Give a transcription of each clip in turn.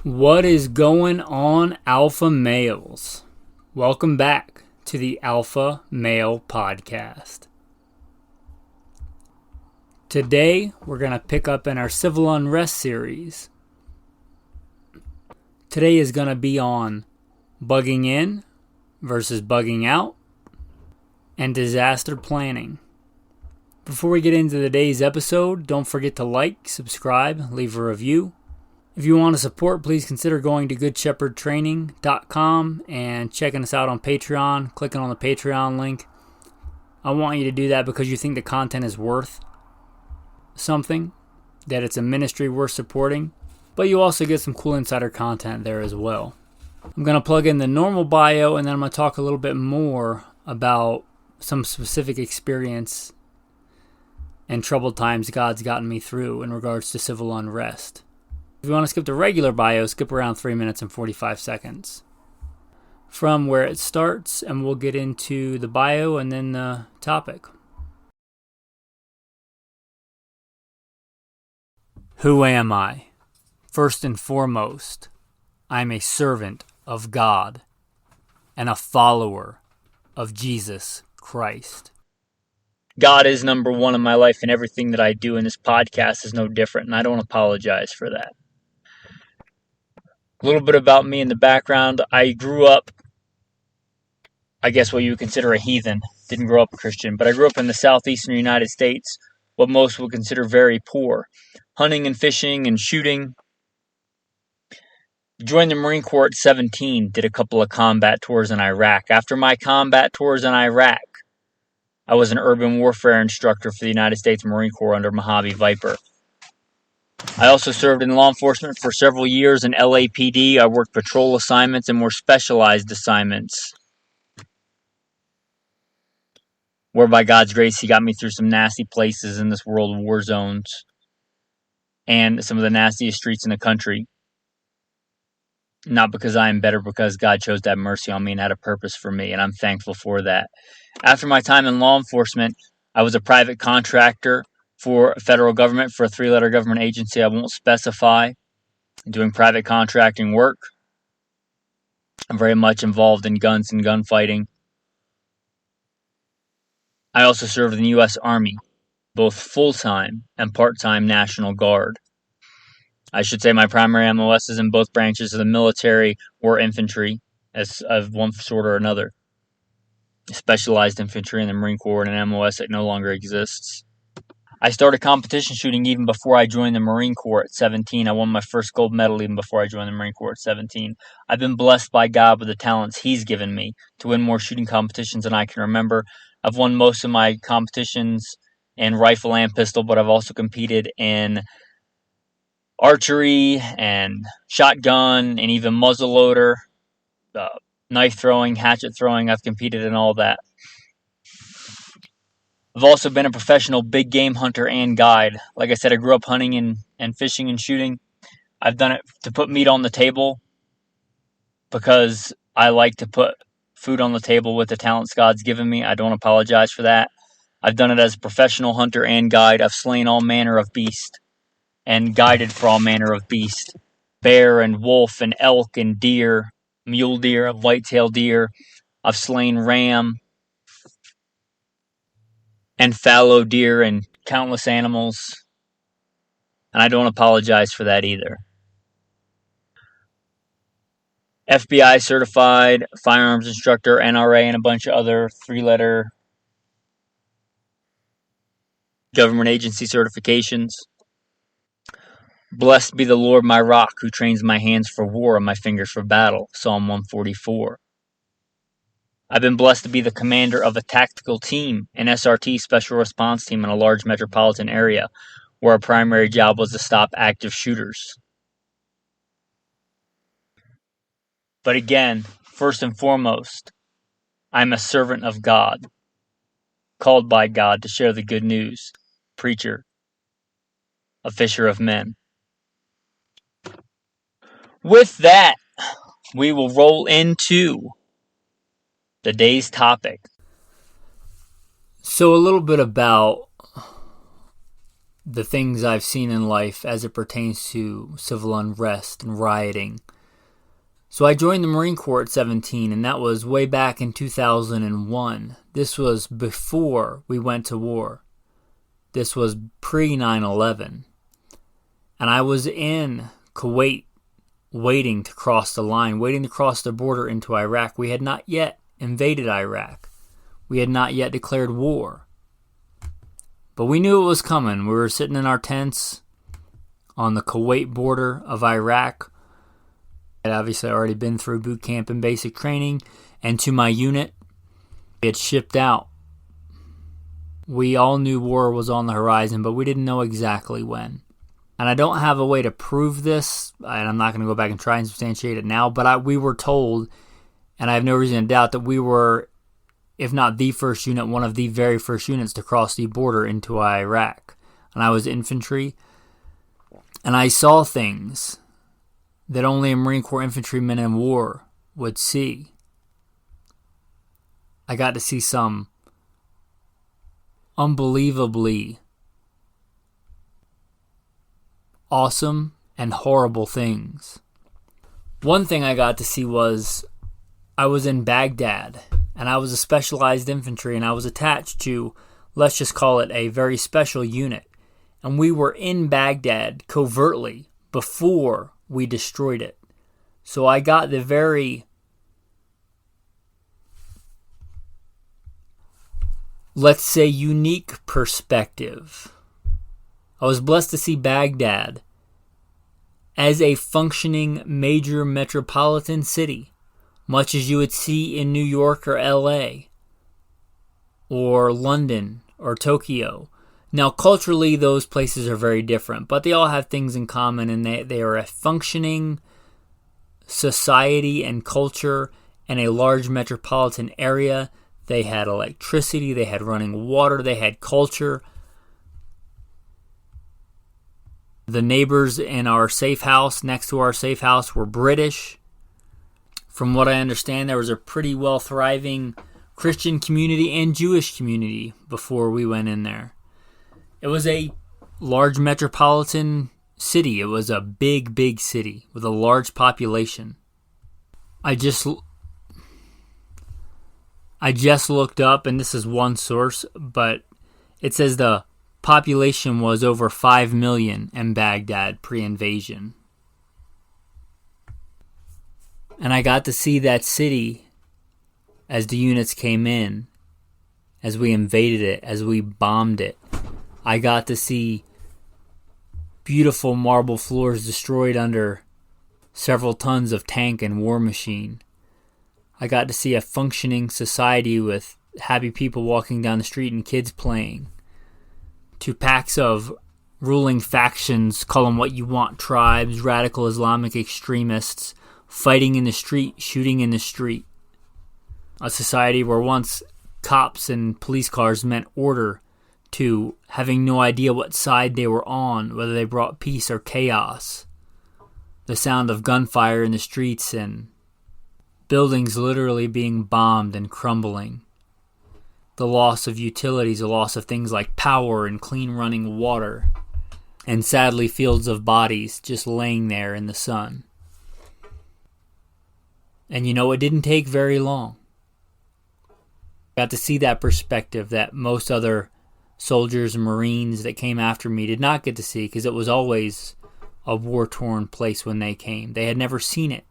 What is going on, alpha males? Welcome back to the Alpha Male Podcast. Today, we're going to pick up in our Civil Unrest series. Today is going to be on bugging in versus bugging out and disaster planning. Before we get into today's episode, don't forget to like, subscribe, leave a review. If you want to support, please consider going to goodshepherdtraining.com and checking us out on Patreon, clicking on the Patreon link. I want you to do that because you think the content is worth something, that it's a ministry worth supporting, but you also get some cool insider content there as well. I'm going to plug in the normal bio, and then I'm going to talk a little bit more about some specific experience and troubled times God's gotten me through in regards to civil unrest. If you want to skip the regular bio, skip around 3 minutes and 45 seconds from where it starts, and we'll get into the bio and then the topic. Who am I? First and foremost, I'm a servant of God and a follower of Jesus Christ. God is number one in my life, and everything that I do in this podcast is no different, and I don't apologize for that. A little bit about me in the background. I grew up, I guess what you would consider a heathen. Didn't grow up a Christian, but I grew up in the southeastern United States, what most would consider very poor. Hunting and fishing and shooting. Joined the Marine Corps at 17, did a couple of combat tours in Iraq. After my combat tours in Iraq, I was an urban warfare instructor for the United States Marine Corps under Mojave Viper. I also served in law enforcement for several years in LAPD. I worked patrol assignments and more specialized assignments, where by God's grace, He got me through some nasty places in this world of war zones and some of the nastiest streets in the country. Not because I am better, because God chose to have mercy on me and had a purpose for me, and I'm thankful for that. After my time in law enforcement, I was a private contractor for federal government, for a 3-letter government agency I won't specify, doing private contracting work. I'm very much involved in guns and gunfighting. I also served in the U.S. Army, both full-time and part-time National Guard. I should say my primary MOS is in both branches of the military or infantry, as of one sort or another. Specialized infantry in the Marine Corps and an MOS that no longer exists. I started competition shooting even before I joined the Marine Corps at 17. I won my first gold medal even before I joined the Marine Corps at 17. I've been blessed by God with the talents He's given me to win more shooting competitions than I can remember. I've won most of my competitions in rifle and pistol, but I've also competed in archery and shotgun and even muzzleloader, knife throwing, hatchet throwing. I've competed in all that. I've also been a professional big game hunter and guide. Like I said, I grew up hunting and fishing and shooting. I've done it to put meat on the table because I like to put food on the table with the talents God's given me. I don't apologize for that. I've done it as a professional hunter and guide. I've slain all manner of beast and guided for all manner of beast. Bear and wolf and elk and deer, mule deer, whitetail deer. I've slain ram and fallow deer and countless animals, and I don't apologize for that either. FBI certified firearms instructor, NRA, and a bunch of other 3-letter government agency certifications. Blessed be the Lord my rock, who trains my hands for war and my fingers for battle, Psalm 144. I've been blessed to be the commander of a tactical team, an SRT, special response team, in a large metropolitan area, where our primary job was to stop active shooters. But again, first and foremost, I'm a servant of God, called by God to share the good news, preacher, a fisher of men. With that, we will roll into the day's topic. So a little bit about the things I've seen in life as it pertains to civil unrest and rioting. So I joined the Marine Corps at 17, and that was way back in 2001. This was before we went to war. This was pre-9/11. And I was in Kuwait waiting to cross the line, waiting to cross the border into Iraq. We had not yet invaded Iraq. We had not yet declared war. But we knew it was coming. We were sitting in our tents on the Kuwait border of Iraq. I had obviously already been through boot camp and basic training. And to my unit, we had shipped out. We all knew war was on the horizon, but we didn't know exactly when. And I don't have a way to prove this, and I'm not going to go back and try and substantiate it now, but we were told, and I have no reason to doubt, that we were, if not the first unit, one of the very first units to cross the border into Iraq. And I was infantry, and I saw things that only a Marine Corps infantryman in war would see. I got to see some unbelievably awesome and horrible things. One thing I got to see was I was in Baghdad, and I was a specialized infantry, and I was attached to, let's just call it, a very special unit. And we were in Baghdad covertly before we destroyed it. So I got the very, let's say, unique perspective. I was blessed to see Baghdad as a functioning major metropolitan city, much as you would see in New York or LA or London or Tokyo. Now, culturally, those places are very different, but they all have things in common, and they are a functioning society and culture in a large metropolitan area. They had electricity, they had running water, they had culture. The neighbors in our safe house, next to our safe house, were British. From what I understand, there was a pretty well thriving Christian community and Jewish community before we went in there. It was a large metropolitan city. It was a big, big city with a large population. I just looked up, and this is one source, but it says the population was over 5 million in Baghdad pre-invasion. And I got to see that city as the units came in, as we invaded it, as we bombed it. I got to see beautiful marble floors destroyed under several tons of tank and war machine. I got to see a functioning society with happy people walking down the street and kids playing. To packs of ruling factions, call them what you want, tribes, radical Islamic extremists, fighting in the street, shooting in the street. A society where once cops and police cars meant order, to having no idea what side they were on, whether they brought peace or chaos. The sound of gunfire in the streets and buildings literally being bombed and crumbling. The loss of utilities, the loss of things like power and clean running water. And sadly, fields of bodies just laying there in the sun. And it didn't take very long. Got to see that perspective that most other soldiers and Marines that came after me did not get to see, because it was always a war-torn place when they came. They had never seen it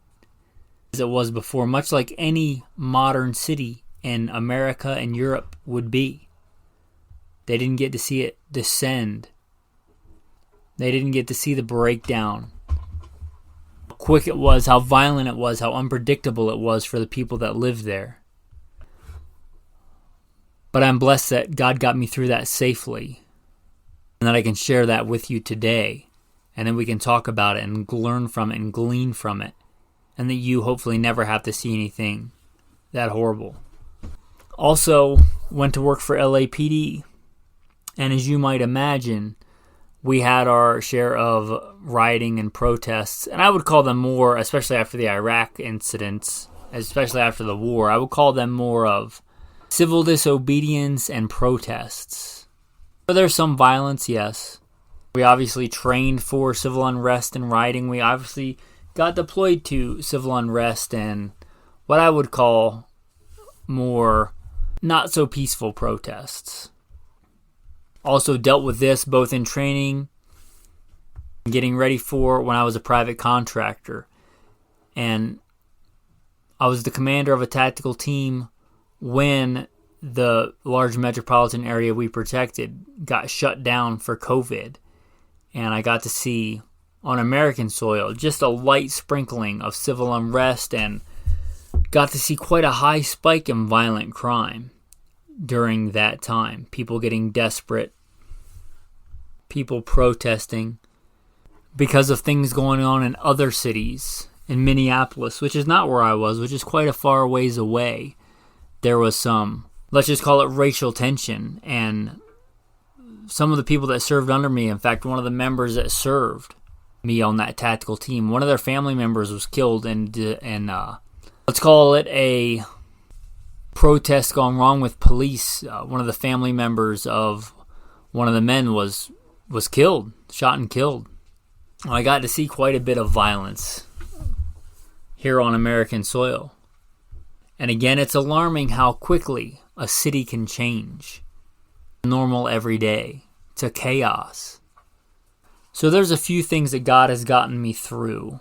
as it was before, much like any modern city in America and Europe would be. They didn't get to see it descend. They didn't get to see the breakdown. How quick it was, how violent it was, how unpredictable it was for the people that lived there. But I'm blessed that God got me through that safely, and that I can share that with you today, and then we can talk about it and learn from it and glean from it, and that you hopefully never have to see anything that horrible. Also, went to work for LAPD, and as you might imagine, we had our share of rioting and protests, and I would call them more, especially after the Iraq incidents, especially after the war, I would call them more of civil disobedience and protests. There's some violence, yes, We obviously trained for civil unrest and rioting. We obviously got deployed to civil unrest and what I would call more not so peaceful protests. Also dealt with this both in training and getting ready for when I was a private contractor. And I was the commander of a tactical team when the large metropolitan area we protected got shut down for COVID. And I got to see on American soil just a light sprinkling of civil unrest and got to see quite a high spike in violent crime during that time. People getting desperate, people protesting because of things going on in other cities. In Minneapolis, which is not where I was, which is quite a far ways away, there was some, let's just call it racial tension. And some of the people that served under me, in fact, one of the members that served me on that tactical team, one of their family members was killed in let's call it a protest gone wrong with police. One of the family members of one of the men was killed, shot and killed. I got to see quite a bit of violence here on American soil. And again, it's alarming how quickly a city can change. Normal every day to chaos. So there's a few things that God has gotten me through.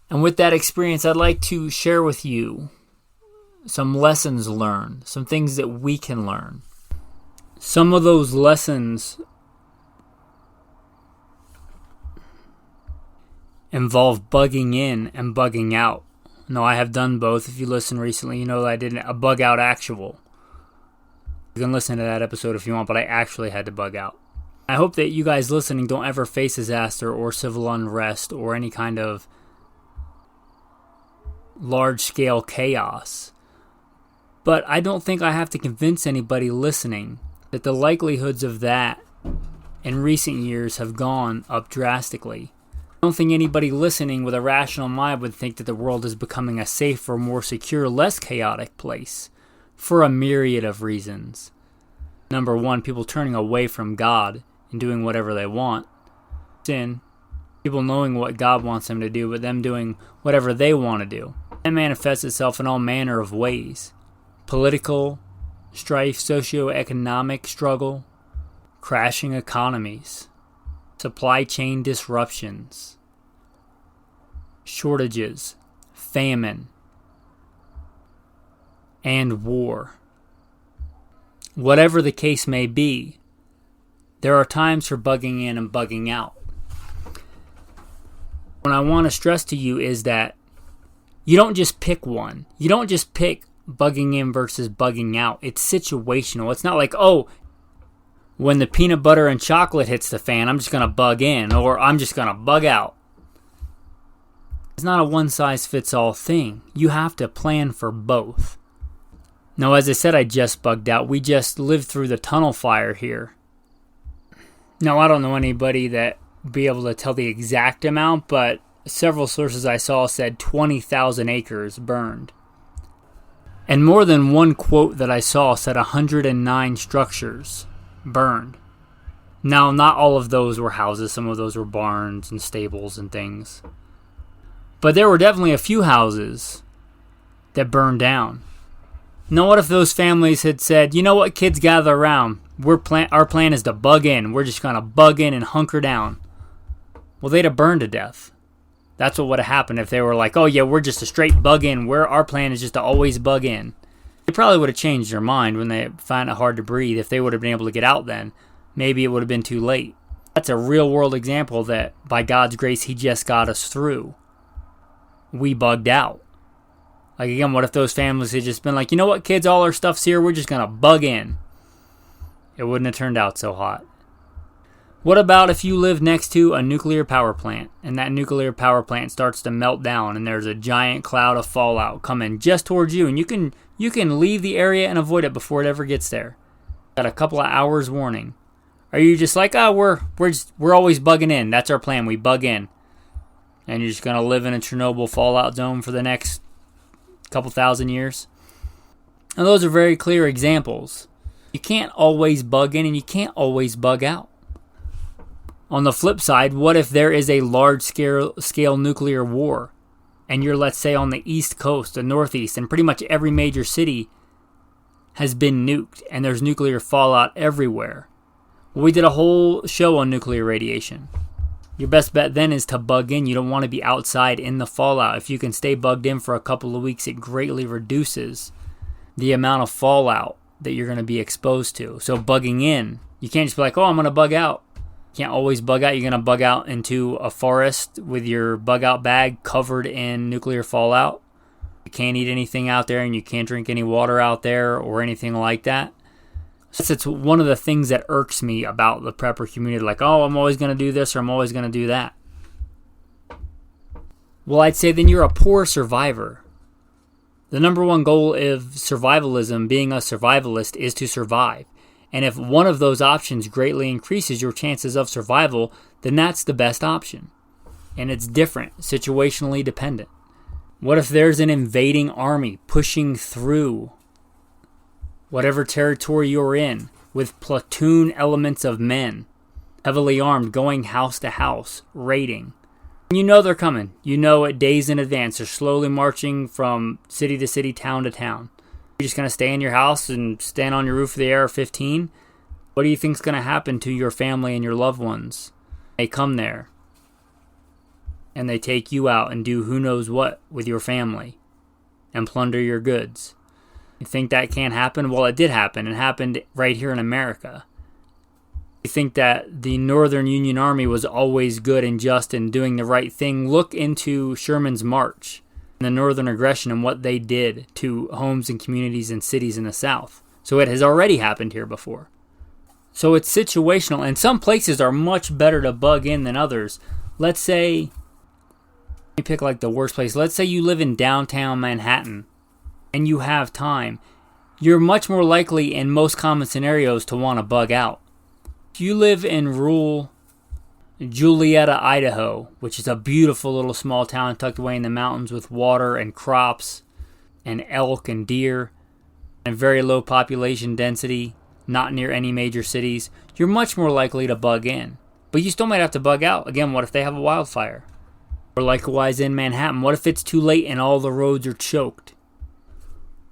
And with that experience, I'd like to share with you some lessons learned, some things that we can learn. Some of those lessons involve bugging in and bugging out. No, I have done both. If you listen recently, you know that I did a bug out actual. You can listen to that episode if you want, but I actually had to bug out. I hope that you guys listening don't ever face disaster or civil unrest or any kind of large-scale chaos. But I don't think I have to convince anybody listening that the likelihoods of that in recent years have gone up drastically. I don't think anybody listening with a rational mind would think that the world is becoming a safer, more secure, less chaotic place for a myriad of reasons. Number one, people turning away from God and doing whatever they want. Sin, people knowing what God wants them to do, but them doing whatever they want to do. That manifests itself in all manner of ways. Political strife, socioeconomic struggle, crashing economies, supply chain disruptions, shortages, famine, and war. Whatever the case may be, there are times for bugging in and bugging out. What I want to stress to you is that you don't just pick one. You don't just pick bugging in versus bugging out. It's situational. It's not like, oh, when the peanut butter and chocolate hits the fan, I'm just going to bug in or I'm just going to bug out. It's not a one-size-fits-all thing. You have to plan for both. Now, as I said, I just bugged out. We just lived through the tunnel fire here. Now, I don't know anybody that would be able to tell the exact amount, but several sources I saw said 20,000 acres burned. And more than one quote that I saw said 109 structures burned. Now, not all of those were houses. Some of those were barns and stables and things. But there were definitely a few houses that burned down. Now, what if those families had said, you know what, kids, gather around. Our plan is to bug in. We're just going to bug in and hunker down. Well, they'd have burned to death. That's what would have happened if they were like, oh, yeah, we're just a straight bug in. Our plan is just to always bug in. They probably would have changed their mind when they find it hard to breathe. If they would have been able to get out then, maybe it would have been too late. That's a real-world example that, by God's grace, He just got us through. We bugged out. Like, again, what if those families had just been like, you know what, kids, all our stuff's here. We're just going to bug in. It wouldn't have turned out so hot. What about if you live next to a nuclear power plant and that nuclear power plant starts to melt down and there's a giant cloud of fallout coming just towards you and you can leave the area and avoid it before it ever gets there? Got a couple of hours warning. Are you just like, oh, we're always bugging in. That's our plan. We bug in. And you're just going to live in a Chernobyl fallout zone for the next couple thousand years? And those are very clear examples. You can't always bug in and you can't always bug out. On the flip side, what if there is a large-scale nuclear war and you're, let's say, on the East Coast, the Northeast, and pretty much every major city has been nuked and there's nuclear fallout everywhere? Well, we did a whole show on nuclear radiation. Your best bet then is to bug in. You don't want to be outside in the fallout. If you can stay bugged in for a couple of weeks, it greatly reduces the amount of fallout that you're going to be exposed to. So bugging in, you can't just be like, oh, I'm going to bug out. You can't always bug out. You're going to bug out into a forest with your bug out bag covered in nuclear fallout. You can't eat anything out there and you can't drink any water out there or anything like that. So it's one of the things that irks me about the prepper community. Like, oh, I'm always going to do this or I'm always going to do that. Well, I'd say then you're a poor survivor. The number one goal of survivalism, being a survivalist, is to survive. And if one of those options greatly increases your chances of survival, then that's the best option. And it's different, situationally dependent. What if there's an invading army pushing through whatever territory you're in with platoon elements of men, heavily armed, going house to house, raiding? You know they're coming. You know it days in advance. They're slowly marching from city to city, town to town. You're just going to stay in your house and stand on your roof of the AR-15? What do you think's going to happen to your family and your loved ones? They come there and they take you out and do who knows what with your family and plunder your goods. You think that can't happen? Well, it did happen. It happened right here in America. You think that the Northern Union Army was always good and just and doing the right thing? Look into Sherman's March and the Northern aggression and what they did to homes and communities and cities in the South. So it has already happened here before. So it's situational, and some places are much better to bug in than others. Let's say, let me pick like the worst place. Let's say you live in downtown Manhattan and you have time. You're much more likely in most common scenarios to want to bug out. If you live in rural Julietta, Idaho, which is a beautiful little small town tucked away in the mountains with water and crops and elk and deer and very low population density, not near any major cities, you're much more likely to bug in. But you still might have to bug out. Again, what if they have a wildfire? Or likewise in Manhattan, what if it's too late and all the roads are choked?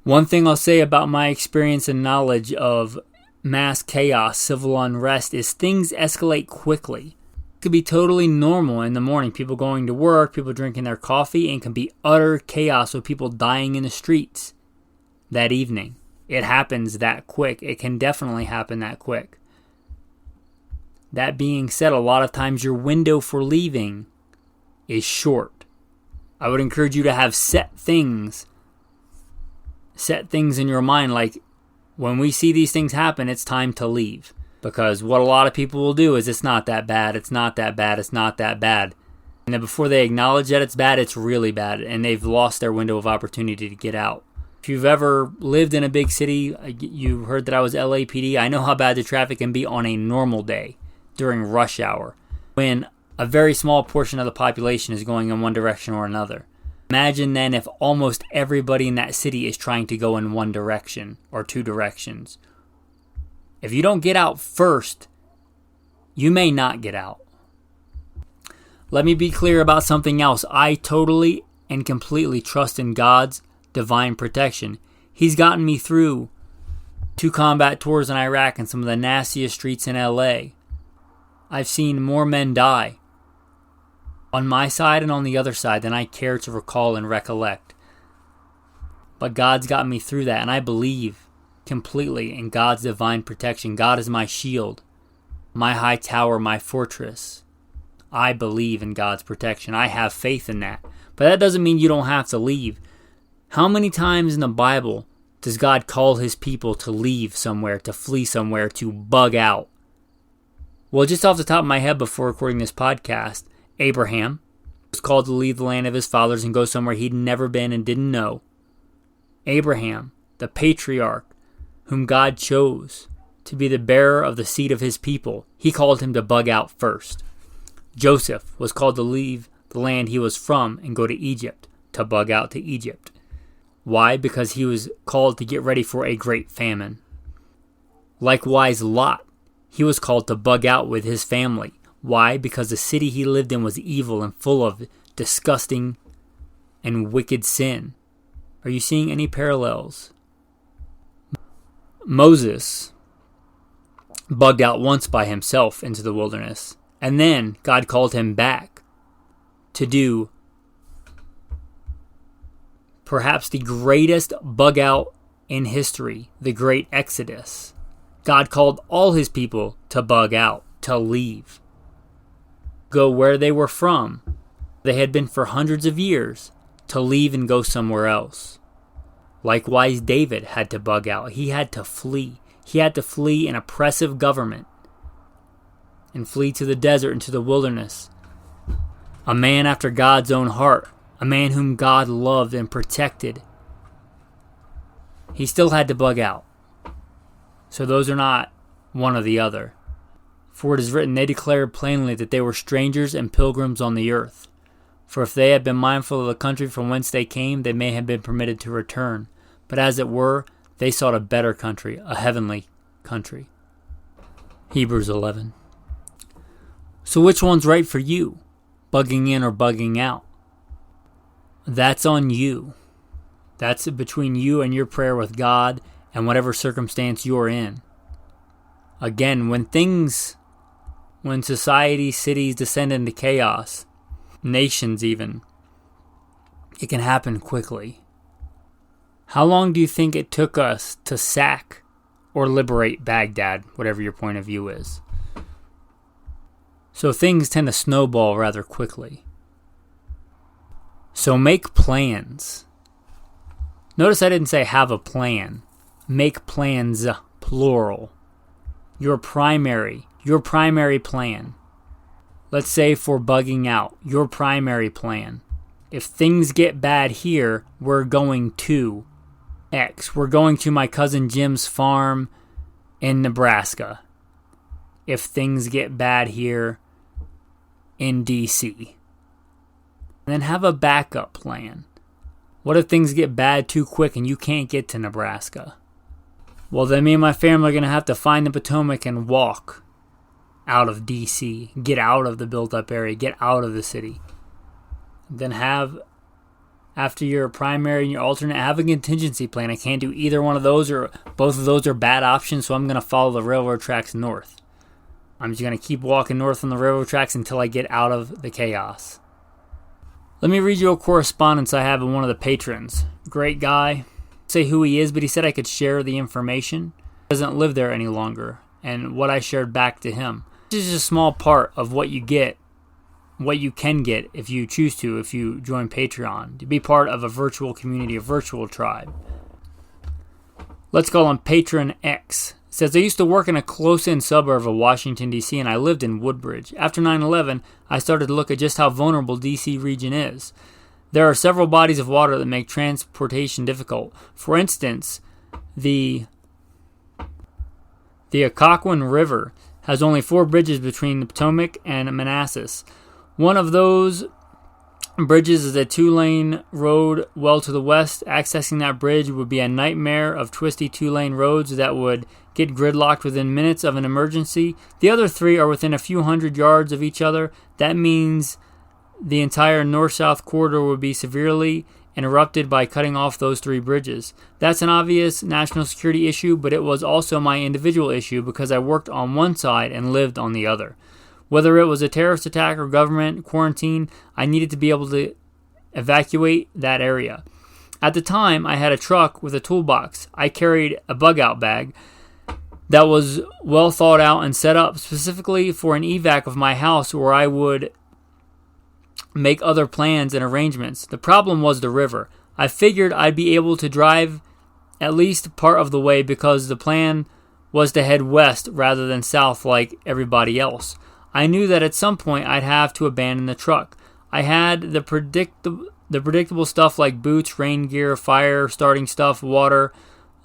One thing I'll say about my experience and knowledge of mass chaos, civil unrest, is things escalate quickly. It could be totally normal in the morning, people going to work, people drinking their coffee, and it can be utter chaos with people dying in the streets that evening. It happens that quick. It can definitely happen that quick. That being said, a lot of times your window for leaving is short. I would encourage you to have set things in your mind, like when we see these things happen, it's time to leave. Because what a lot of people will do is it's not that bad, it's not that bad, it's not that bad. And then before they acknowledge that it's bad, it's really bad. And they've lost their window of opportunity to get out. If you've ever lived in a big city, you heard that I was LAPD. I know how bad the traffic can be on a normal day during rush hour, when a very small portion of the population is going in one direction or another. Imagine then if almost everybody in that city is trying to go in one direction or two directions. If you don't get out first, you may not get out. Let me be clear about something else. I totally and completely trust in God's divine protection. He's gotten me through 2 combat tours in Iraq and some of the nastiest streets in LA. I've seen more men die on my side and on the other side than I care to recall and recollect. But God's got me through that, and I believe completely in God's divine protection. God is my shield, my high tower, my fortress. I believe in God's protection. I have faith in that. But that doesn't mean you don't have to leave. How many times in the Bible does God call his people to leave somewhere, to flee somewhere, to bug out? Well, just off the top of my head before recording this podcast, Abraham was called to leave the land of his fathers and go somewhere he'd never been and didn't know. Abraham, the patriarch, whom God chose to be the bearer of the seed of his people, he called him to bug out first. Joseph was called to leave the land he was from and go to Egypt, to bug out to Egypt. Why? Because he was called to get ready for a great famine. Likewise, Lot, he was called to bug out with his family. Why? Because the city he lived in was evil and full of disgusting and wicked sin. Are you seeing any parallels? Moses bugged out once by himself into the wilderness, and then God called him back to do perhaps the greatest bug out in history, the great Exodus. God called all his people to bug out, to leave, go where they were from. They had been for hundreds of years, to leave and go somewhere else. Likewise, David had to bug out. He had to flee. He had to flee an oppressive government and flee to the desert and to the wilderness. A man after God's own heart, a man whom God loved and protected. He still had to bug out. So those are not one or the other. For it is written, they declared plainly that they were strangers and pilgrims on the earth. For if they had been mindful of the country from whence they came, they may have been permitted to return. But as it were, they sought a better country, a heavenly country. Hebrews 11. So which one's right for you? Bugging in or bugging out? That's on you. That's between you and your prayer with God and whatever circumstance you're in. Again, when society, cities descend into chaos, nations even, it can happen quickly. How long do you think it took us to sack or liberate Baghdad, whatever your point of view is? So things tend to snowball rather quickly. So make plans. Notice I didn't say have a plan. Make plans, plural. Your primary plan. Let's say for bugging out, your primary plan. If things get bad here, we're going to X. We're going to my cousin Jim's farm in Nebraska. If things get bad here in DC. And then have a backup plan. What if things get bad too quick and you can't get to Nebraska? Well, then me and my family are going to have to find the Potomac and walk out of DC. Get out of the built-up area. Get out of the city. Then have, after your primary and your alternate, have a contingency plan. I can't do either one of those, or both of those are bad options, so I'm going to follow the railroad tracks north. I'm just going to keep walking north on the railroad tracks until I get out of the chaos. Let me read you a correspondence I have with one of the patrons. Great guy. Say who he is, but he said I could share the information. He doesn't live there any longer, and what I shared back to him. This is a small part of what you get, what you can get if you choose to, if you join Patreon, to be part of a virtual community, a virtual tribe. Let's call him Patron X. It says, I used to work in a close-in suburb of Washington, D.C., and I lived in Woodbridge. After 9/11, I started to look at just how vulnerable D.C. region is. There are several bodies of water that make transportation difficult. For instance, the Occoquan River has only 4 bridges between the Potomac and Manassas. One of those bridges is a 2-lane road well to the west. Accessing that bridge would be a nightmare of twisty 2-lane roads that would get gridlocked within minutes of an emergency. The other 3 are within a few hundred yards of each other. That means the entire north-south corridor would be severely interrupted by cutting off those 3 bridges. That's an obvious national security issue, but it was also my individual issue because I worked on one side and lived on the other. Whether it was a terrorist attack or government quarantine, I needed to be able to evacuate that area. At the time, I had a truck with a toolbox. I carried a bug-out bag that was well thought out and set up specifically for an evac of my house where I would make other plans and arrangements. The problem was the river. I figured I'd be able to drive at least part of the way because the plan was to head west rather than south like everybody else. I knew that at some point I'd have to abandon the truck. I had the predictable stuff like boots, rain gear, fire starting stuff, water,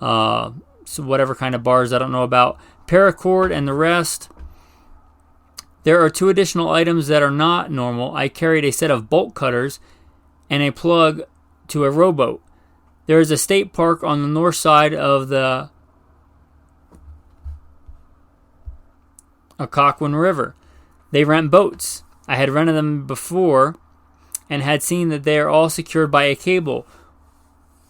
so whatever kind of bars I don't know about, paracord, and the rest. There are 2 additional items that are not normal. I carried a set of bolt cutters and a plug to a rowboat. There is a state park on the north side of the Occoquan River. They rent boats. I had rented them before and had seen that they are all secured by a cable.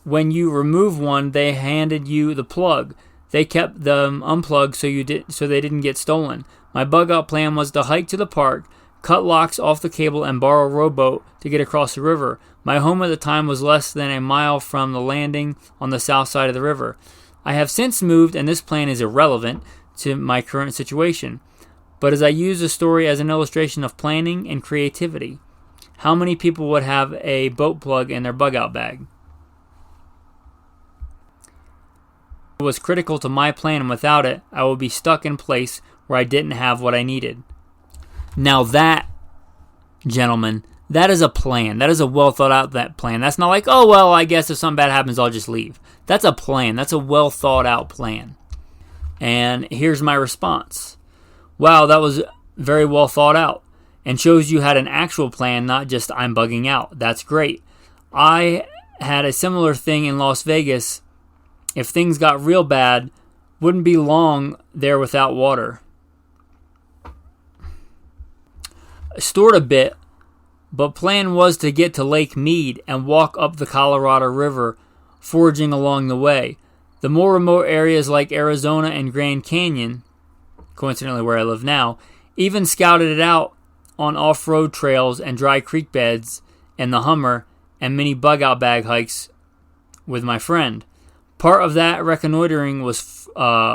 When you remove one, they handed you the plug. They kept them unplugged so they didn't get stolen. My bug out plan was to hike to the park, cut locks off the cable, and borrow a rowboat to get across the river. My home at the time was less than a mile from the landing on the south side of the river. I have since moved, and this plan is irrelevant to my current situation. But as I use the story as an illustration of planning and creativity, how many people would have a boat plug in their bug out bag? It was critical to my plan, and without it, I would be stuck in place where I didn't have what I needed. Now that, gentlemen, that is a plan. That is a well thought out plan. That's not like, oh, well, I guess if something bad happens, I'll just leave. That's a plan. That's a well thought out plan. And here's my response. Wow, that was very well thought out and shows you had an actual plan, not just I'm bugging out. That's great. I had a similar thing in Las Vegas. If things got real bad, wouldn't be long there without water. I stored a bit, but plan was to get to Lake Mead and walk up the Colorado River, foraging along the way. The more remote areas like Arizona and Grand Canyon, coincidentally where I live now, even scouted it out on off-road trails and dry creek beds and the Hummer and mini bug-out bag hikes with my friend. Part of that reconnoitering was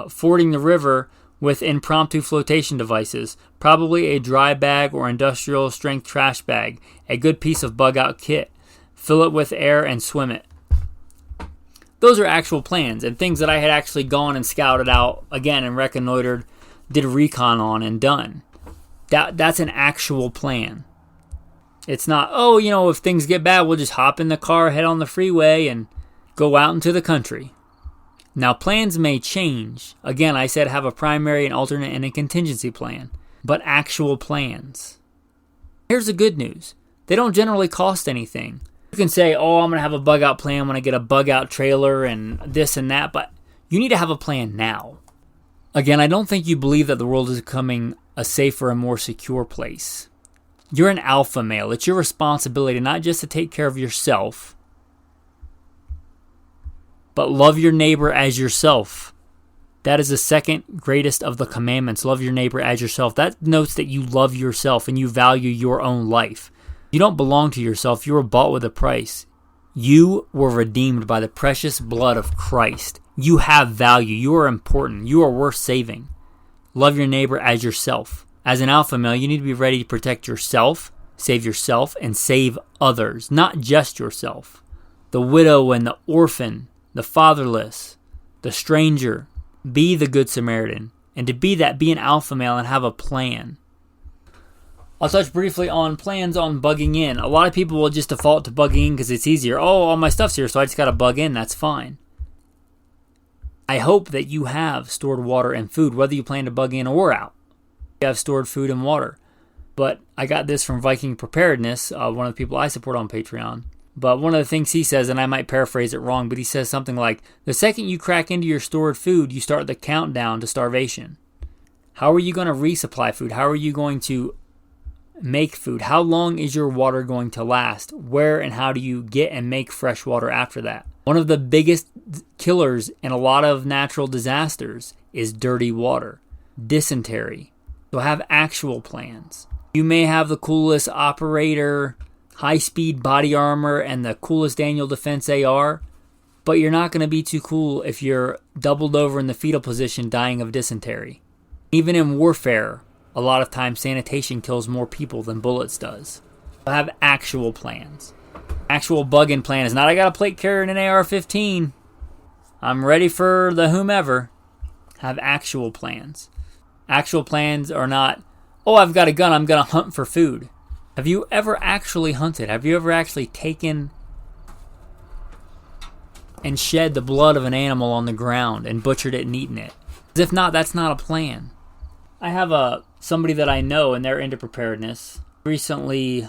fording the river with impromptu flotation devices, probably a dry bag or industrial strength trash bag, a good piece of bug-out kit. Fill it with air and swim it. Those are actual plans and things that I had actually gone and scouted out again and reconnoitered, did a recon on and done. That's an actual plan. It's not, oh, if things get bad, we'll just hop in the car, head on the freeway, and go out into the country. Now, plans may change. Again, I said have a primary, an alternate, and a contingency plan. But actual plans. Here's the good news. They don't generally cost anything. You can say, oh, I'm going to have a bug-out plan when I get a bug-out trailer and this and that, but you need to have a plan now. Again, I don't think you believe that the world is becoming a safer and more secure place. You're an alpha male. It's your responsibility not just to take care of yourself, but love your neighbor as yourself. That is the second greatest of the commandments. Love your neighbor as yourself. That notes that you love yourself and you value your own life. You don't belong to yourself. You were bought with a price. You were redeemed by the precious blood of Christ. You have value. You are important. You are worth saving. Love your neighbor as yourself. As an alpha male, you need to be ready to protect yourself, and save others, not just yourself. The widow and the orphan, the fatherless, the stranger. Be the good Samaritan. And to be that, be an alpha male and have a plan. I'll touch briefly on plans on bugging in. A lot of people will just default to bugging in because it's easier. Oh, all my stuff's here, so I just got to bug in. That's fine. I hope that you have stored water and food, whether you plan to bug in or out. You have stored food and water. But I got this from Viking Preparedness, one of the people I support on Patreon. But one of the things he says, and I might paraphrase it wrong, but he says something like, the second you crack into your stored food, you start the countdown to starvation. How are you going to resupply food? How are you going to make food? How long is your water going to last? Where and how do you get and make fresh water after that? One of the biggest killers in a lot of natural disasters is dirty water, dysentery. So have actual plans. You may have the coolest operator, high-speed body armor, and the coolest Daniel Defense AR, but you're not going to be too cool if you're doubled over in the fetal position dying of dysentery. Even in warfare, a lot of times sanitation kills more people than bullets does. So have actual plans. Actual bug-in plan is not, I got a plate carrier and an AR-15. I'm ready for the whomever. Have actual plans. Actual plans are not, oh, I've got a gun, I'm going to hunt for food. Have you ever actually hunted? Have you ever actually taken and shed the blood of an animal on the ground and butchered it and eaten it? Because if not, that's not a plan. I have somebody that I know and they're into preparedness. Recently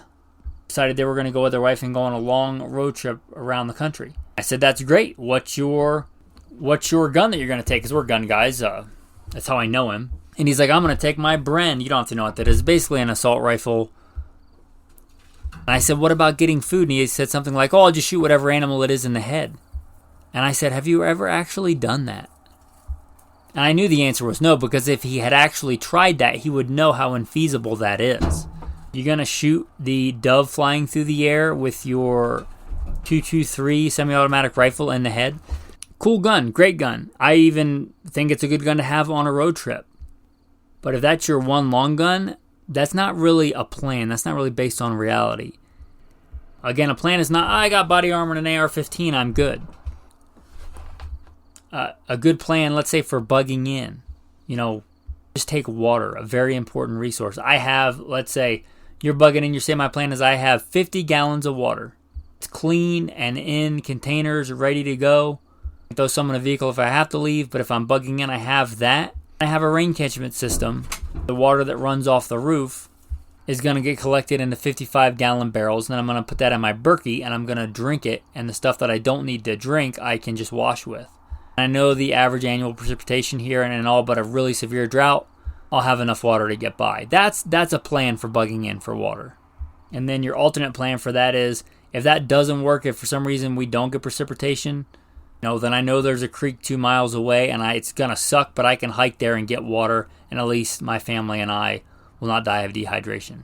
decided they were going to go with their wife and go on a long road trip around the country. I said, that's great. What's your gun that you're going to take? Because we're gun guys. That's how I know him. And he's like, I'm going to take my Bren. You don't have to know what that is. Basically an assault rifle. And I said, what about getting food? And he said something like, oh, I'll just shoot whatever animal it is in the head. And I said, have you ever actually done that? And I knew the answer was no, because if he had actually tried that, he would know how infeasible that is. You're going to shoot the dove flying through the air with your 223 semi-automatic rifle in the head. Cool gun, great gun. I even think it's a good gun to have on a road trip. But if that's your one long gun, that's not really a plan. That's not really based on reality. Again, a plan is not, I got body armor and an AR-15, I'm good. A good plan, let's say for bugging in, just take water, a very important resource. I have, let's say, you're bugging in, you're saying my plan is I have 50 gallons of water. It's clean and in containers, ready to go. I throw some in a vehicle if I have to leave, but if I'm bugging in, I have that. I have a rain catchment system. The water that runs off the roof is going to get collected into 55-gallon barrels, and then I'm going to put that in my Berkey, and I'm going to drink it, and the stuff that I don't need to drink, I can just wash with. I know the average annual precipitation here, and in all but a really severe drought, I'll have enough water to get by. That's a plan for bugging in for water. And then your alternate plan for that is, if that doesn't work, if for some reason we don't get precipitation, then I know there's a creek 2 miles away, and it's going to suck, but I can hike there and get water, and at least my family and I will not die of dehydration.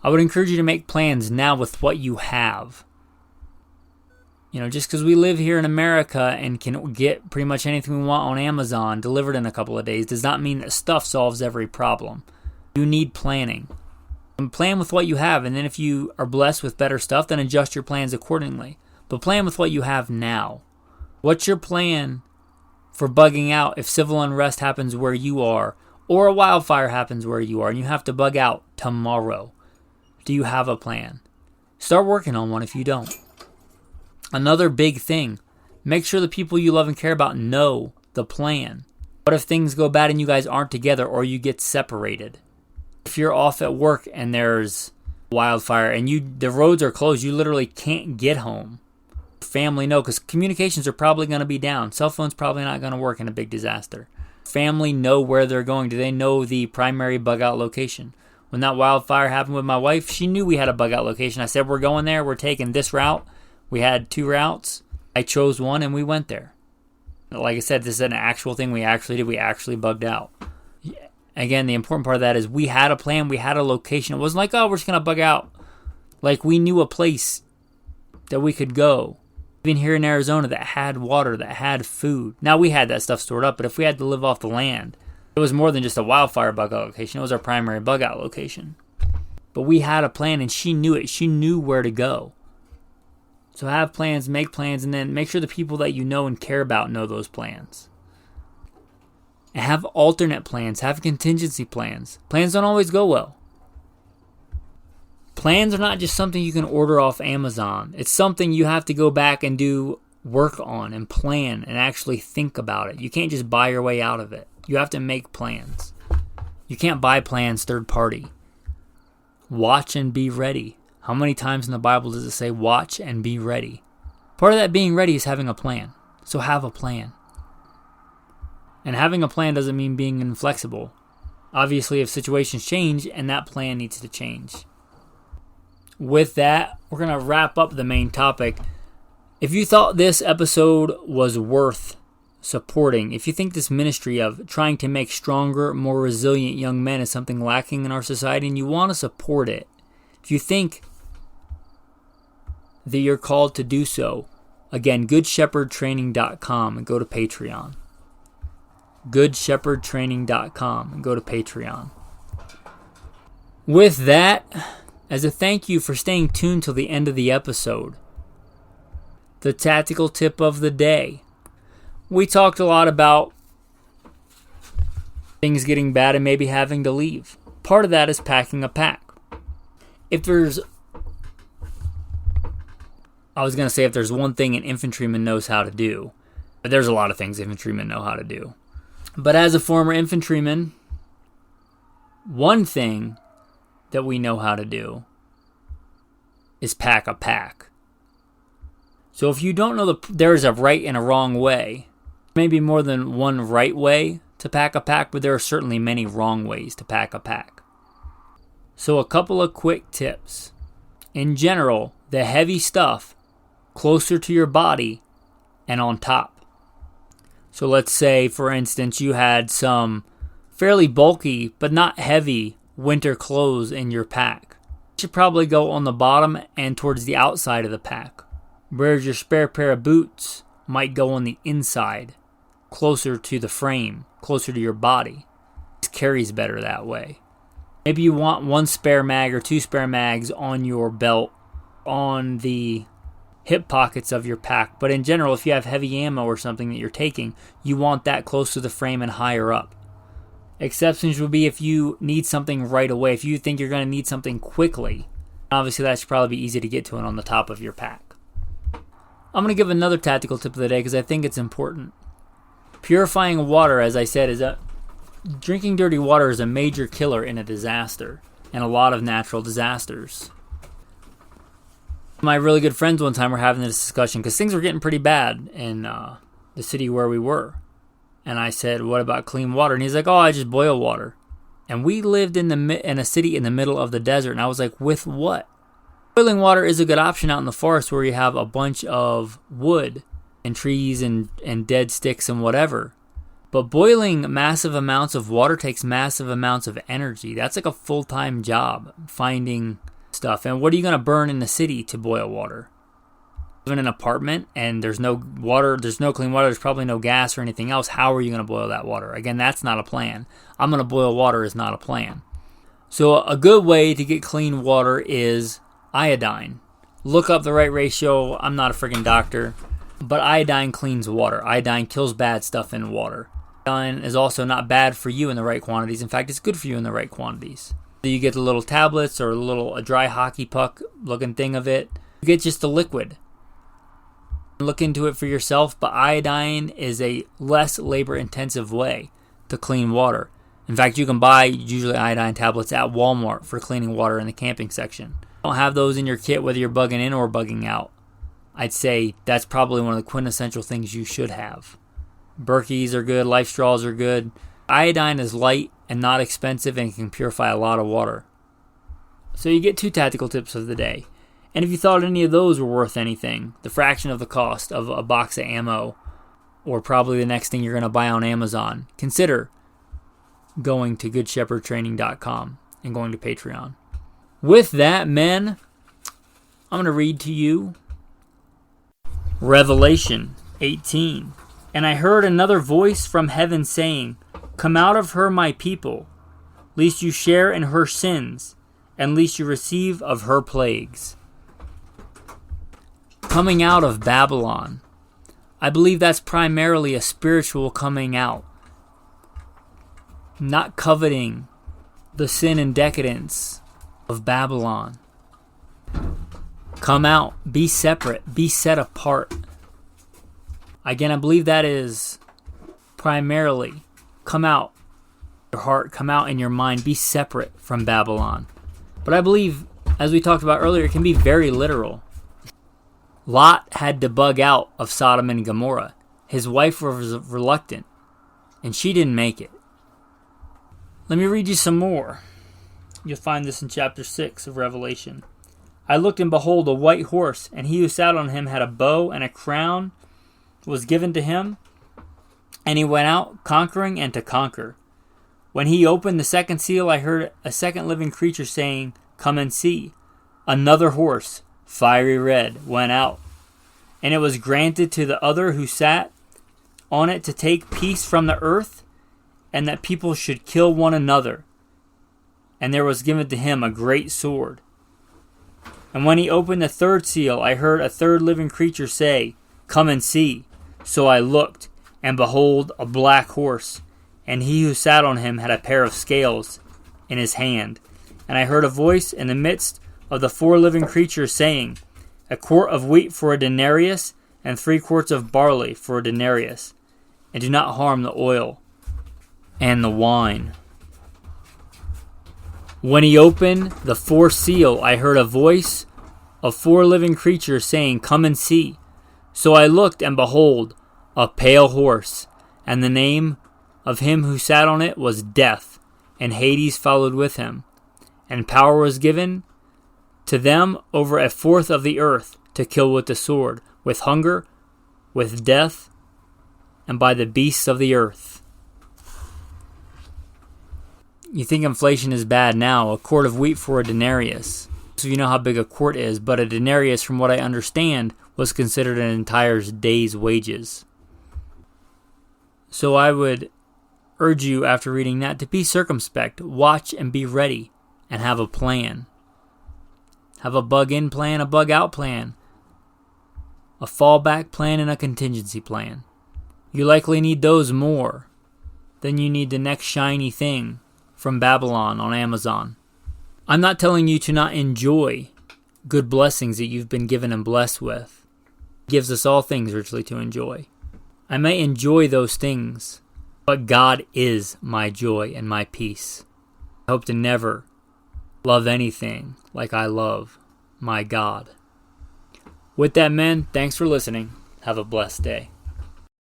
I would encourage you to make plans now with what you have. Just because we live here in America and can get pretty much anything we want on Amazon delivered in a couple of days does not mean that stuff solves every problem. You need planning. And plan with what you have, and then if you are blessed with better stuff, then adjust your plans accordingly. But plan with what you have now. What's your plan for bugging out if civil unrest happens where you are, or a wildfire happens where you are, and you have to bug out tomorrow? Do you have a plan? Start working on one if you don't. Another big thing, make sure the people you love and care about know the plan. What if things go bad and you guys aren't together or you get separated? If you're off at work and there's wildfire and the roads are closed, you literally can't get home. Family know, because communications are probably going to be down. Cell phone's probably not going to work in a big disaster. Family know where they're going. Do they know the primary bug out location? When that wildfire happened with my wife, she knew we had a bug out location. I said, we're going there. We're taking this route. We had 2 routes. I chose one and we went there. Like I said, this is an actual thing we actually did. We actually bugged out. Again, the important part of that is we had a plan. We had a location. It wasn't like, oh, we're just going to bug out. Like, we knew a place that we could go. Even here in Arizona that had water, that had food. Now, we had that stuff stored up, but if we had to live off the land, it was more than just a wildfire bug out location. It was our primary bug out location. But we had a plan and she knew it. She knew where to go. So have plans, make plans, and then make sure the people that you know and care about know those plans. And have alternate plans. Have contingency plans. Plans don't always go well. Plans are not just something you can order off Amazon. It's something you have to go back and do work on and plan and actually think about it. You can't just buy your way out of it. You have to make plans. You can't buy plans third party. Watch and be ready. How many times in the Bible does it say watch and be ready? Part of that being ready is having a plan. So have a plan. And having a plan doesn't mean being inflexible. Obviously, if situations change, and that plan needs to change. With that, we're going to wrap up the main topic. If you thought this episode was worth supporting, if you think this ministry of trying to make stronger, more resilient young men is something lacking in our society and you want to support it, if you think that you're called to do so, again, goodshepherdtraining.com and go to Patreon. goodshepherdtraining.com and go to Patreon. With that, as a thank you for staying tuned till the end of the episode, the tactical tip of the day. We talked a lot about things getting bad and maybe having to leave. Part of that is packing a pack. If there's one thing an infantryman knows how to do, but there's a lot of things infantrymen know how to do. But as a former infantryman, one thing that we know how to do is pack a pack. So if you don't know there's a right and a wrong way, maybe more than one right way to pack a pack, but there are certainly many wrong ways to pack a pack. So a couple of quick tips. In general, the heavy stuff closer to your body and on top. So let's say, for instance, you had some fairly bulky but not heavy winter clothes in your pack. You should probably go on the bottom and towards the outside of the pack, whereas your spare pair of boots might go on the inside, closer to the frame, closer to your body. It carries better that way. Maybe you want one spare mag or two spare mags on your belt, on the hip pockets of your pack. But in general, if you have heavy ammo or something that you're taking, you want that close to the frame and higher up. Exceptions would be if you need something right away. If you think you're going to need something quickly, obviously that should probably be easy to get to and on the top of your pack. I'm going to give another tactical tip of the day because I think it's important. Purifying water, as I said, drinking dirty water is a major killer in a disaster and a lot of natural disasters. My really good friends one time were having this discussion because things were getting pretty bad in the city where we were. And I said, what about clean water? And he's like, oh, I just boil water. And we lived in a city in the middle of the desert. And I was like, with what? Boiling water is a good option out in the forest where you have a bunch of wood and trees and dead sticks and whatever. But boiling massive amounts of water takes massive amounts of energy. That's like a full-time job, finding stuff. And what are you going to burn in the city to boil water? In an apartment and there's no water, there's no clean water, there's probably no gas or anything else. How are you going to boil that water? Again, that's not a plan. I'm going to boil water is not a plan. So a good way to get clean water is iodine. Look up the right ratio. I'm not a freaking doctor, but iodine cleans water. Iodine kills bad stuff in water. Iodine is also not bad for you in the right quantities. In fact, it's good for you in the right quantities. So you get the little tablets or a dry hockey puck looking thing of it. You get just the liquid. Look into it for yourself, but iodine is a less labor-intensive way to clean water. In fact, you can buy usually iodine tablets at Walmart for cleaning water in the camping section. Don't have those in your kit whether you're bugging in or bugging out. I'd say that's probably one of the quintessential things you should have. Berkeys are good, Life Straws are good. Iodine is light and not expensive and can purify a lot of water. So you get two tactical tips of the day. And if you thought any of those were worth anything, the fraction of the cost of a box of ammo, or probably the next thing you're going to buy on Amazon, consider going to goodshepherdtraining.com and going to Patreon. With that, men, I'm going to read to you Revelation 18. And I heard another voice from heaven saying, "Come out of her, my people, lest you share in her sins, and lest you receive of her plagues." Coming out of Babylon. I believe that's primarily a spiritual coming out. Not coveting the sin and decadence of Babylon. Come out. Be separate. Be set apart. Again, I believe that is primarily come out your heart, come out in your mind, be separate from Babylon. But I believe, as we talked about earlier, it can be very literal. Lot had to bug out of Sodom and Gomorrah. His wife was reluctant, and she didn't make it. Let me read you some more. You'll find this in chapter 6 of Revelation. I looked, and behold, a white horse, and he who sat on him had a bow, and a crown was given to him, and he went out conquering and to conquer. When he opened the second seal, I heard a second living creature saying, "Come and see." Another horse, fiery red, went out, and it was granted to the other who sat on it to take peace from the earth, and that people should kill one another. And there was given to him a great sword. And when he opened the third seal, I heard a third living creature say, "Come and see." So I looked, and behold, a black horse, and he who sat on him had a pair of scales in his hand. And I heard a voice in the midst of the four living creatures saying, "A quart of wheat for a denarius, and 3 quarts of barley for a denarius, and do not harm the oil and the wine." When he opened the fourth seal, I heard a voice of 4 living creatures saying, "Come and see." So I looked, and behold, a pale horse, and the name of him who sat on it was death, and Hades followed with him. And power was given to them over a fourth of the earth to kill with the sword, with hunger, with death, and by the beasts of the earth. You think inflation is bad now, a quart of wheat for a denarius. So you know how big a quart is, but a denarius, from what I understand, was considered an entire day's wages. So I would urge you, after reading that, to be circumspect, watch and be ready, and have a plan. Have a bug-in plan, a bug-out plan, a fallback plan, and a contingency plan. You likely need those more than you need the next shiny thing from Babylon on Amazon. I'm not telling you to not enjoy good blessings that you've been given and blessed with. He gives us all things richly to enjoy. I may enjoy those things, but God is my joy and my peace. I hope to never love anything like I love my God. With that, men, thanks for listening. Have a blessed day.